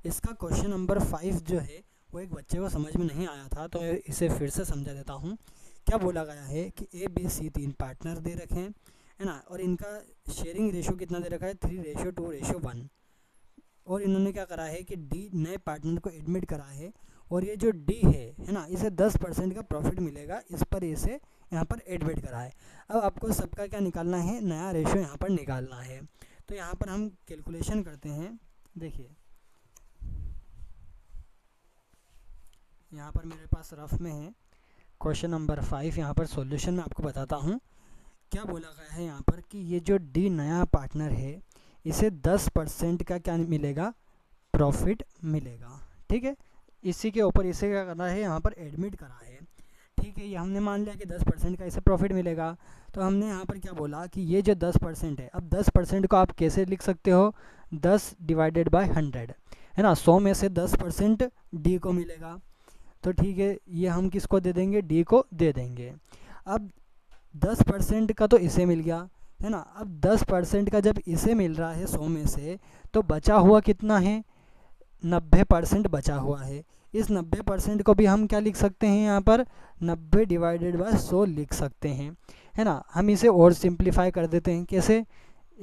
इसका question number 5 जो है वो एक बच्चे को समझ में नहीं आया था, तो इसे फिर से समझा देता हूँ। क्या बोला गया है कि ए बी सी 3 पार्टनर दे रखे हैं, है ना, और इनका शेयरिंग रेशो कितना दे रखा है 3:2:1, और इन्होंने क्या करा है कि डी नए पार्टनर को एडमिट करा है, और ये जो डी है ना, इसे 10% का प्रॉफिट मिलेगा, इस पर इसे यहाँ पर एडमिट करा है। अब आपको सबका क्या निकालना है, नया रेशो यहाँ पर निकालना है। तो यहाँ पर हम कैलकुलेशन करते हैं। देखिए यहाँ पर मेरे पास रफ में है क्वेश्चन नंबर 5, यहाँ पर सॉल्यूशन में आपको बताता हूँ। क्या बोला गया है यहाँ पर कि ये जो डी नया पार्टनर है इसे 10% का क्या मिलेगा, प्रॉफिट मिलेगा। ठीक है, इसी के ऊपर इसे क्या करना है, यहाँ पर एडमिट करा है। ठीक है, ये हमने मान लिया कि 10% का इसे प्रॉफिट मिलेगा। तो हमने यहाँ पर क्या बोला कि ये जो 10% है, अब 10% को आप कैसे लिख सकते हो, 10/100, है ना। 100 में से 10% डी को मिलेगा, तो ठीक है, ये हम किसको दे देंगे, डी को दे देंगे। अब 10% का तो इसे मिल गया, है ना। अब 10% का जब इसे मिल रहा है 100 में से, तो बचा हुआ कितना है, 90% बचा हुआ है। इस 90% को भी हम क्या लिख सकते हैं, यहाँ पर 90/100 लिख सकते हैं, है ना। हम इसे और सिंप्लीफाई कर देते हैं, कैसे,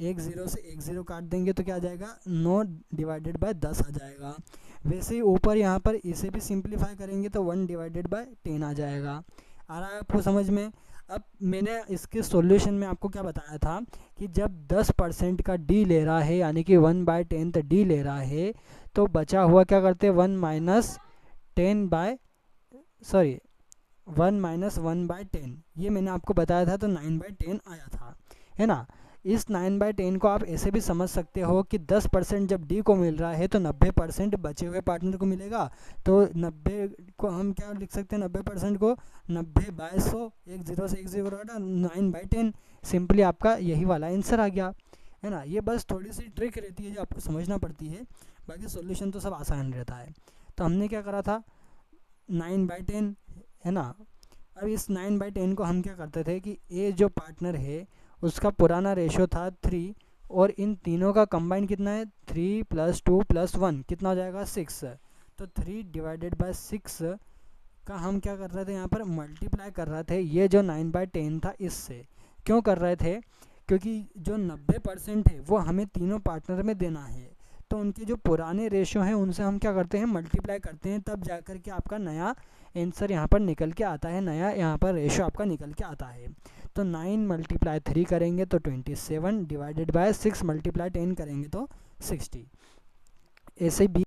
एक ज़ीरो से एक ज़ीरो काट देंगे तो क्या आ जाएगा, 9/10 आ जाएगा। वैसे ही ऊपर यहाँ पर इसे भी सिंप्लीफाई करेंगे तो 1/10 आ जाएगा। आ रहा है आपको समझ में। अब मैंने इसके सॉल्यूशन में आपको क्या बताया था कि जब 10% का डी ले रहा है, यानी कि 1/10 डी ले रहा है, तो बचा हुआ क्या करते हैं, 1 ये मैंने आपको बताया था, तो 9/10 आया था, है ना। इस 9/10 को आप ऐसे भी समझ सकते हो कि 10% जब डी को मिल रहा है तो 90% बचे हुए पार्टनर को मिलेगा। तो 90 को हम क्या लिख सकते हैं, 90% को 90/100, एक ज़ीरो से एक ज़ीरो काटा, 9/10, सिंपली आपका यही वाला आंसर आ गया, है ना। ये बस थोड़ी सी ट्रिक रहती है जो आपको समझना पड़ती है, बाकी सॉल्यूशन तो सब आसान रहता है। तो हमने क्या करा था, 9/10, है ना। अब इस 9/10 को हम क्या करते थे कि ए जो पार्टनर है उसका पुराना रेशो था 3, और इन तीनों का कंबाइन कितना है, 3 + 2 + 1 कितना हो जाएगा, 6। तो 3/6 का हम क्या कर रहे थे, यहाँ पर मल्टीप्लाई कर रहे थे ये जो 9/10 था इससे। क्यों कर रहे थे, क्योंकि जो 90% है वो हमें तीनों पार्टनर में देना है, तो उनके जो पुराने रेशो हैं उनसे हम क्या करते हैं, मल्टीप्लाई करते हैं, तब जाकर के आपका नया आंसर यहाँ पर निकल के आता है, नया यहाँ पर रेशो आपका निकल के आता है। तो 9 × 3 करेंगे तो 27, / 6 × 10 करेंगे तो 60। ऐसे भी